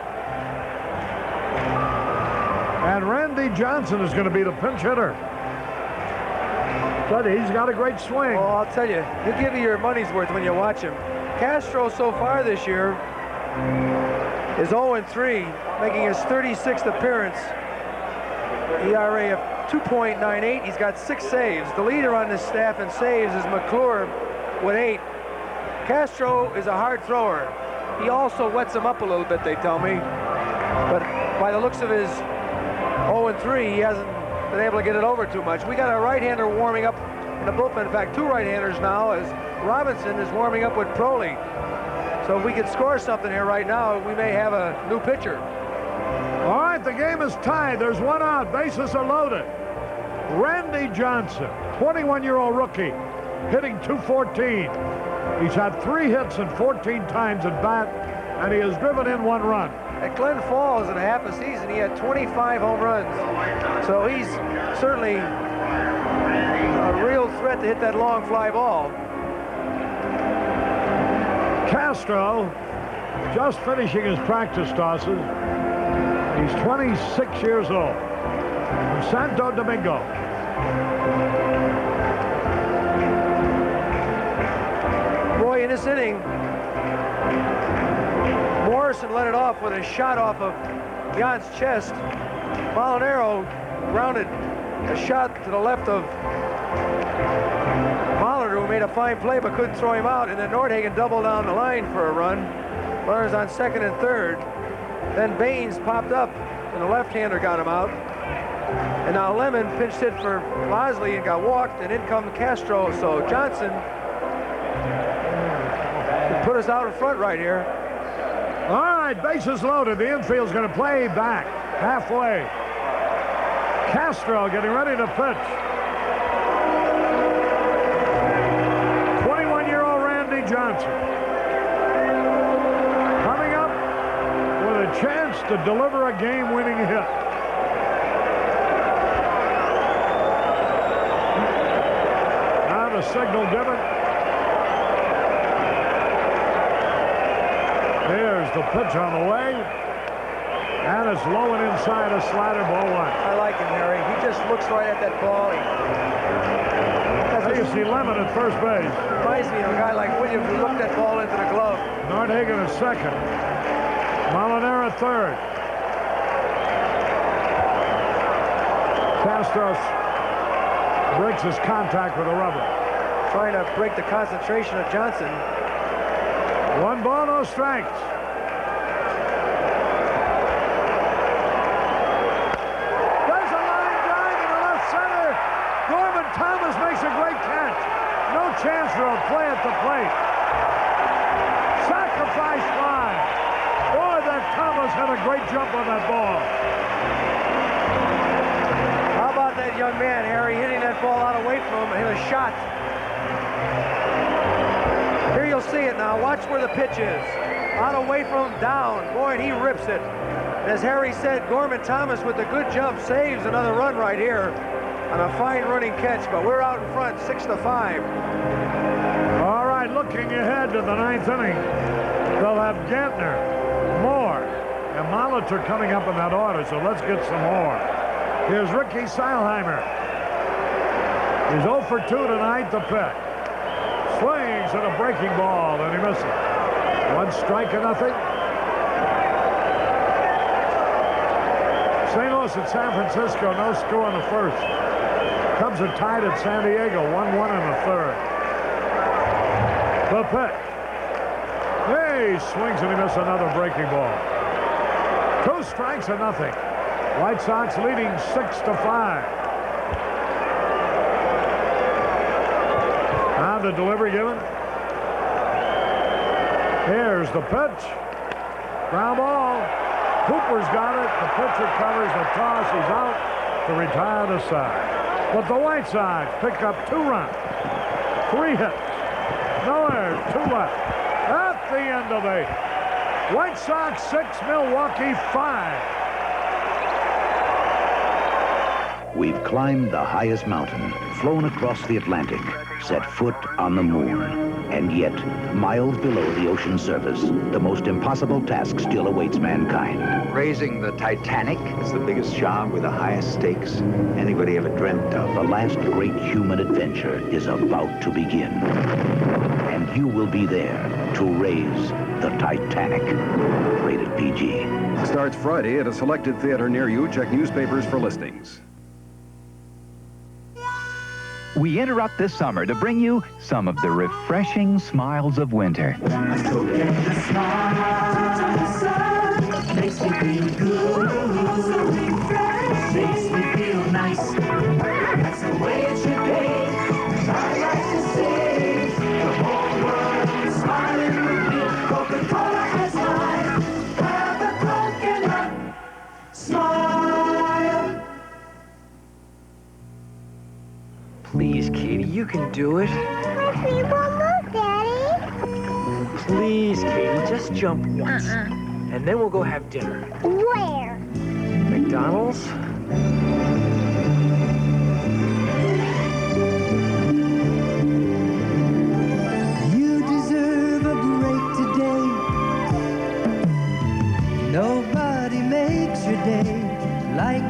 And Randy Johnson is going to be the pinch hitter. But he's got a great swing. Oh, I'll tell you, he'll give you your money's worth when you watch him. Castro so far this year is 0-3, making his 36th appearance. ERA of 2.98. He's got 6 saves. The leader on this staff in saves is McClure with 8. Castro is a hard thrower. He also wets him up a little bit, they tell me. But by the looks of his 0-3, he hasn't been able to get it over too much. We got a right-hander warming up in the bullpen. In fact, 2 right-handers now, as Robinson is warming up with Proley. So if we can score something here right now, we may have a new pitcher. All right, the game is tied. There's 1 out. Bases are loaded. Randy Johnson, 21-year-old rookie, hitting .214. He's had 3 hits and 14 times at bat, and he has driven in 1 run. At Glen Falls in a half a season, he had 25 home runs. So he's certainly a real threat to hit that long fly ball. Castro just finishing his practice tosses. He's 26 years old. From Santo Domingo. Roy, in this inning, Morrison let it off with a shot off of Jan's chest. Molinaro grounded a shot to the left of Molitor, who made a fine play but couldn't throw him out, and then Nordhagen doubled down the line for a run. Runners on second and third. Then Baines popped up, and the left-hander got him out. And now Lemon pinched hit for Bosley and got walked, and in come Castro. So Johnson put us out in front right here. All right, bases loaded. The infield's going to play back halfway. Castro getting ready to pitch. 21-year-old Randy Johnson coming up with a chance to deliver a game-winning hit. Now the signal given. Here's the pitch on the way. And it's low and inside, a slider, ball one. I like him, Harry. He just looks right at that ball. There you see Lemon at first base. Reminds me of a guy like Williams who looked that ball into the glove. Nordhagen at second. Molinaro at third. Castro breaks his contact with the rubber. Trying to break the concentration of Johnson. 1 ball, no strikes. There's a line drive in the left center. Gorman Thomas makes a great catch. No chance for a play at the plate. Sacrifice fly. Boy, that Thomas had a great jump on that ball. How about that young man, Harry, hitting that ball out away from him and hit a shot. Here you'll see it now. Watch where the pitch is. Out away from him, down. Boy, and he rips it. And as Harry said, Gorman Thomas with a good jump saves another run right here on a fine running catch. But we're out in front, 6-5. All right, looking ahead to the 9th inning. They'll have Gantner, Moore, and Molitor coming up in that order. So let's get some more. Here's Ricky Seilheimer. He's 0 for 2 tonight, the pick. Swings at a breaking ball, and he misses. 1 strike and nothing. St. Louis at San Francisco, no score in the first. Cubs are tied at San Diego, 1-1 in the third. The pitch. He swings and he misses another breaking ball. 2 strikes and nothing. White Sox leading 6-5. Now the delivery given. Here's the pitch. Ground ball. Cooper's got it. The pitcher covers the toss. He's out to retire the side. But the White Sox pick up 2 runs. 3 hits. No errors. 2 left. At the end of 8. White Sox 6, Milwaukee 5. We've climbed the highest mountain, flown across the Atlantic, set foot on the moon. And yet, miles below the ocean surface, the most impossible task still awaits mankind. Raising the Titanic is the biggest job with the highest stakes anybody ever dreamt of. The last great human adventure is about to begin. And you will be there to raise the Titanic. Rated PG. Starts Friday at a selected theater near you. Check newspapers for listings. We interrupt this summer to bring you some of the refreshing smiles of winter. Let's go get the sun. Makes me feel good. So refresh. Makes me feel nice. That's the way it should be. I like to see the whole world smiling with me. Coca-Cola has life. Have a coconut. Smile. Please, Katie, you can do it. Let's see one more, Daddy. Please, Katie, just jump once. And then we'll go have dinner. Where? McDonald's? You deserve a break today.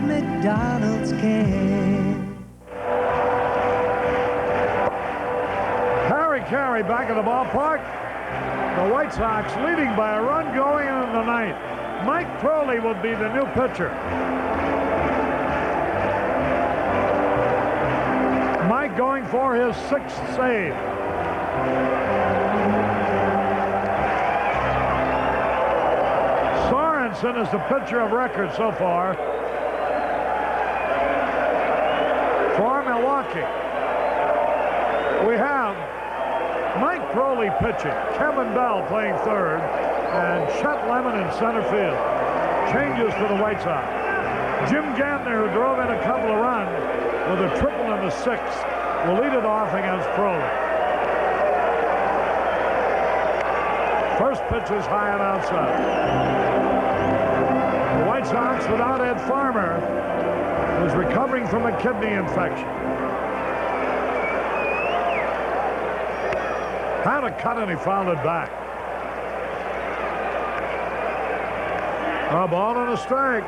McDonald's can. Caray back in the ballpark. The White Sox leading by a run going in the ninth. Mike Crowley will be the new pitcher. Mike going for his 6th save. Sorensen is the pitcher of record so far for Milwaukee. We have Mike Crowley pitching, Kevin Bell playing third, and Chet Lemon in center field. Changes for the White Sox. Jim Gantner, who drove in a couple of runs with a triple in the 6th, will lead it off against Crowley. First pitch is high and outside. The White Sox without Ed Farmer, who's recovering from a kidney infection. Had a cut and he fouled it back. A ball and a strike.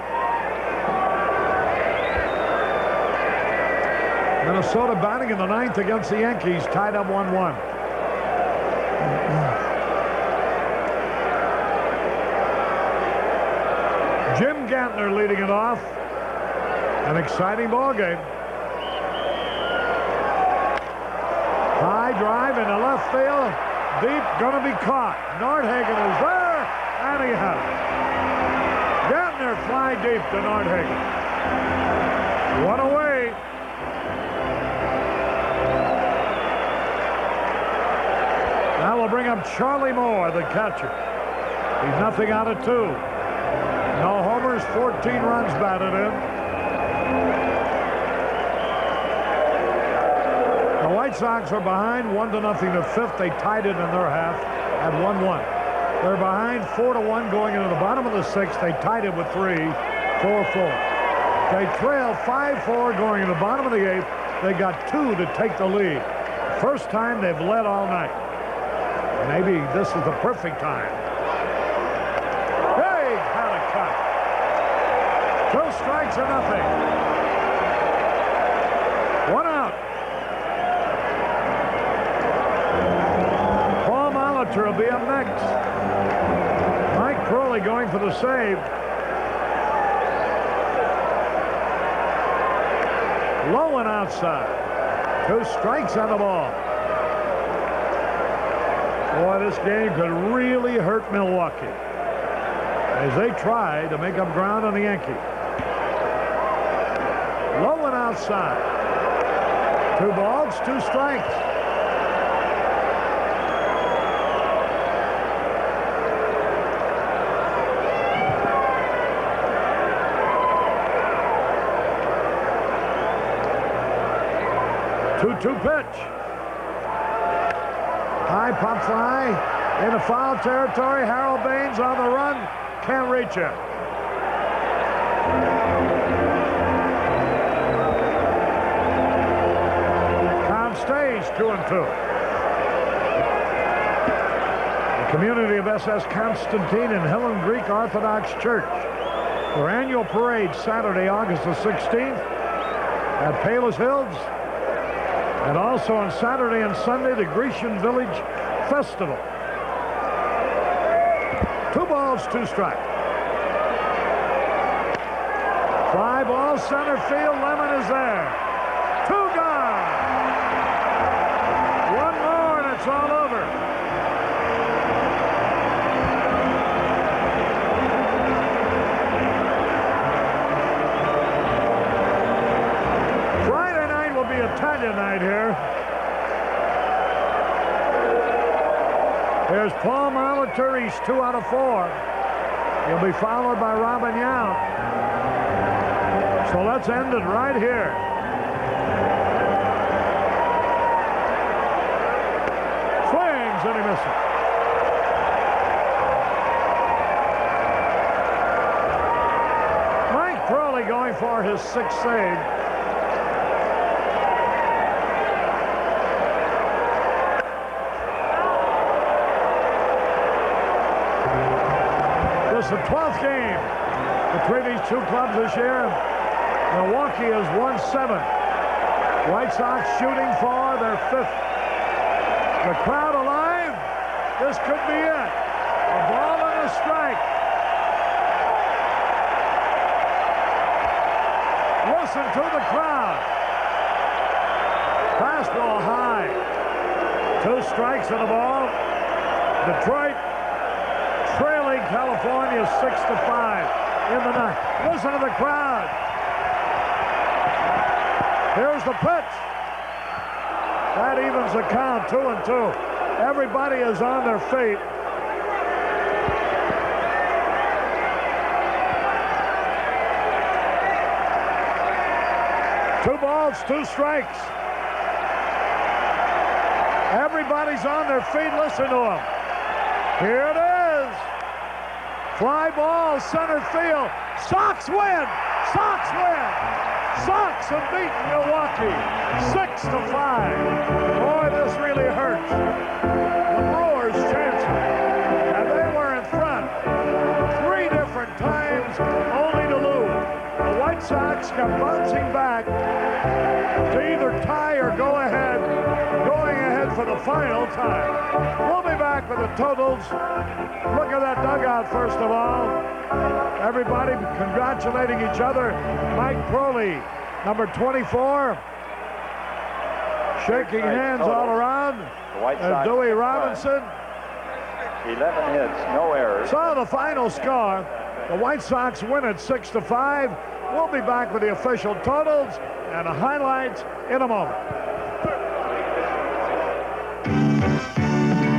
Minnesota batting in the 9th against the Yankees, tied up 1-1. Jim Gantner leading it off. An exciting ball game. High drive into left field. Deep, gonna be caught. Nordhagen is there, and he has it. Gantner fly deep to Nordhagen. One away. Now we'll bring up Charlie Moore, the catcher. He's nothing out of 2. No homers, 14 runs batted in. The White Sox are behind 1-0 to 5th. They tied it in their half at 1-1. They're behind 4-1 going into the bottom of the 6th. They tied it with 3, 4-4. They trail 5-4 going into the bottom of the 8th. They got 2 to take the lead. First time they've led all night. Maybe this is the perfect time. Hey, had a cut. 2 strikes and nothing. 1 out. Will be up next. Mike Crowley going for the save. Low and outside. 2 strikes on the ball. Boy, this game could really hurt Milwaukee as they try to make up ground on the Yankees. Low and outside. 2 balls, 2 strikes. Two pitch. High pop fly into foul territory. Harold Baines on the run. Can't reach it. Count stays 2-2. The community of SS Constantine and Helen Greek Orthodox Church. Their annual parade Saturday, August the 16th at Palos Hills. And also on Saturday and Sunday, the Grecian Village Festival. 2 balls, 2 strikes. Fly ball, center field. Lemon is there. 2 gone. 1 more, and it's all over. Italian night here. Here's Paul Molitor. He's 2 out of 4. He'll be followed by Robin Yount. So let's end it right here. Swings and he misses. Mike Crowley going for his 6th save. This is the 12th game between these 2 clubs this year. Milwaukee has won 7. White Sox shooting for their 5th. The crowd alive. This could be it. A ball and a strike. Listen to the crowd. Fastball high. 2 strikes and a ball. Detroit trailing California 6-5 in the 9th. Listen to the crowd. Here's the pitch. That evens the count, 2-2. Everybody is on their feet. Two balls, 2 strikes. Everybody's on their feet. Listen to them. Here it is. Fly ball, center field. Sox win. Sox win. Sox have beaten Milwaukee 6-5. Boy, this really hurts. The Brewers chanced it, and they were in front 3 different times, only to lose. The White Sox kept bouncing back to either tie or go ahead, going ahead for the final time. We'll be back with the totals. Look at that dugout, first of all. Everybody congratulating each other. Mike Crowley, number 24, shaking hands all around. And Dewey Robinson. 11 hits, no errors. So the final score, the White Sox win at 6-5. We'll be back with the official totals and the highlights in a moment.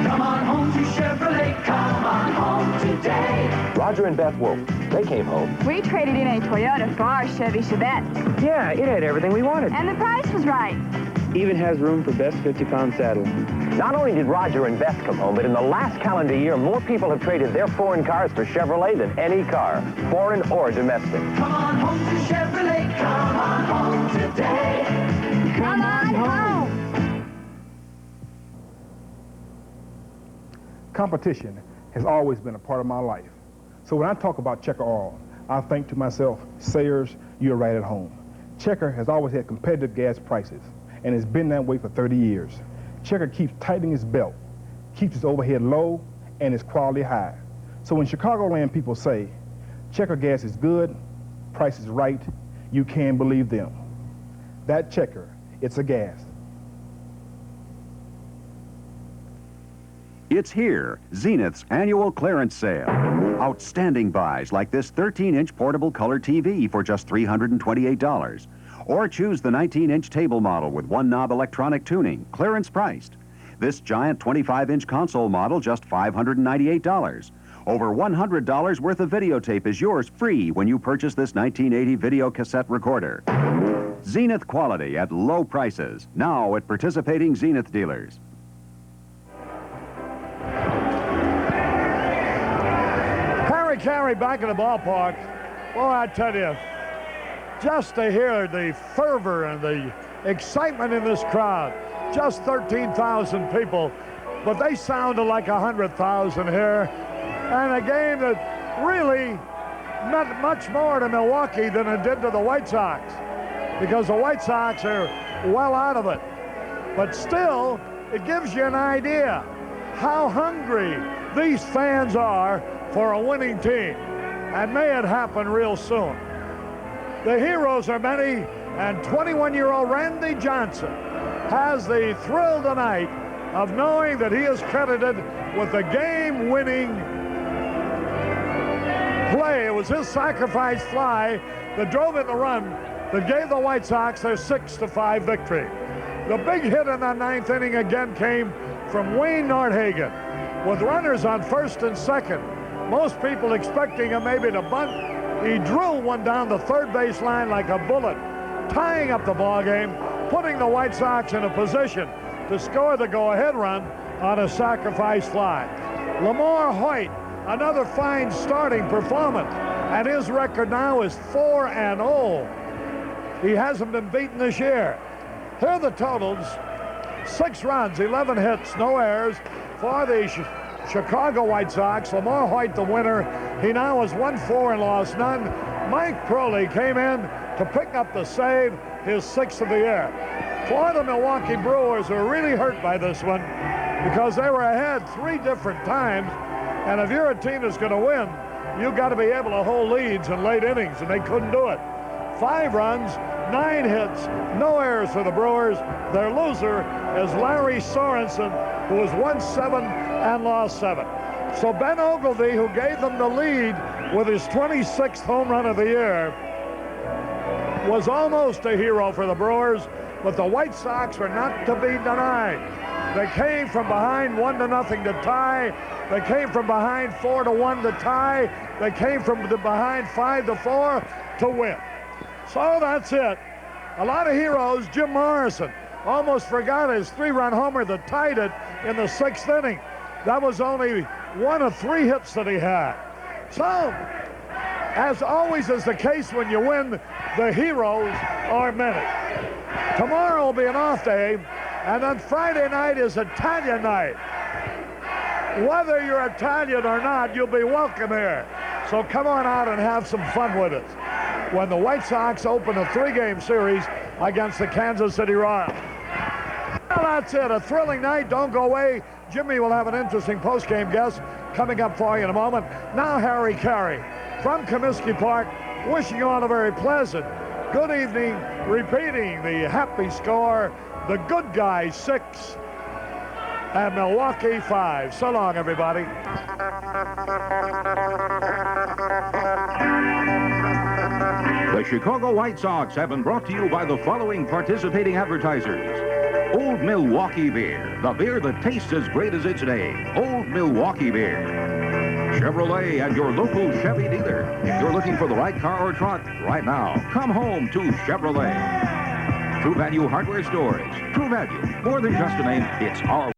Come on home to Chevrolet, come on home today. Roger and Beth Wolf, they came home. We traded in a Toyota for our Chevy Chevette. Yeah, it had everything we wanted. And the price was right. Even has room for best 50-pound saddle. Not only did Roger and Beth come home, but in the last calendar year, more people have traded their foreign cars for Chevrolet than any car, foreign or domestic. Come on home to Chevrolet, come on home today. Come on home. Competition has always been a part of my life. So when I talk about Checker Oil, I think to myself, Sayers, you're right at home. Checker has always had competitive gas prices, and it's been that way for 30 years. Checker keeps tightening its belt, keeps its overhead low, and its quality high. So when Chicagoland people say, Checker gas is good, price is right, you can believe them. That Checker, it's a gas. It's here, Zenith's annual clearance sale. Outstanding buys like this 13-inch portable color TV for just $328. Or choose the 19-inch table model with 1-knob electronic tuning, clearance priced. This giant 25-inch console model, just $598. Over $100 worth of videotape is yours free when you purchase this 1980 video cassette recorder. Zenith quality at low prices, now at participating Zenith dealers. Caray back in the ballpark. Well, I tell you, just to hear the fervor and the excitement in this crowd, just 13,000 people, but they sounded like 100,000 here, and a game that really meant much more to Milwaukee than it did to the White Sox, because the White Sox are well out of it. But still, it gives you an idea how hungry these fans are for a winning team, and may it happen real soon. The heroes are many, and 21-year-old Randy Johnson has the thrill tonight of knowing that he is credited with the game-winning play. It was his sacrifice fly that drove in the run that gave the White Sox their 6-5 victory. The big hit in the 9th inning again came from Wayne Nordhagen. With runners on first and second, most people expecting him maybe to bunt, he drilled one down the third base line like a bullet, tying up the ball game, putting the White Sox in a position to score the go-ahead run on a sacrifice fly. Lamar Hoyt, another fine starting performance, and his record now is 4-0. He hasn't been beaten this year. Here are the totals: 6 runs, 11 hits, no errors for the Chicago White Sox. Lamar Hoyt, the winner. He now has won 4 and lost none. Mike Crowley came in to pick up the save, his 6th of the year. For the Milwaukee Brewers, who are really hurt by this one because they were ahead 3 different times, and if you're a team that's going to win, you've got to be able to hold leads in late innings, and they couldn't do it. 5 runs, 9 hits, no errors for the Brewers. Their loser is Larry Sorensen, who has won 7 and lost 7. So Ben Ogilvie, who gave them the lead with his 26th home run of the year, was almost a hero for the Brewers, but the White Sox were not to be denied. They came from behind 1-0 to tie. They came from behind 4-1 to tie. They came from behind 5-4 to win. So that's it. A lot of heroes. Jim Morrison almost forgot his 3-run homer that tied it in the 6th inning. That was only 1 of 3 hits that he had. So, as always is the case when you win, the heroes are many. Tomorrow will be an off day, and then Friday night is Italian night. Whether you're Italian or not, you'll be welcome here. So come on out and have some fun with us when the White Sox open a 3-game series against the Kansas City Royals. Well, that's it. A thrilling night. Don't go away. Jimmy will have an interesting post-game guest coming up for you in a moment. Now, Harry Caray from Comiskey Park, wishing you all a very pleasant good evening, repeating the happy score, the good guys 6 and Milwaukee 5. So long, everybody. The Chicago White Sox have been brought to you by the following participating advertisers. Old Milwaukee Beer, the beer that tastes as great as its name. Old Milwaukee Beer. Chevrolet and your local Chevy dealer. If you're looking for the right car or truck, right now, come home to Chevrolet. True Value Hardware Stores. True Value, more than just a name, it's our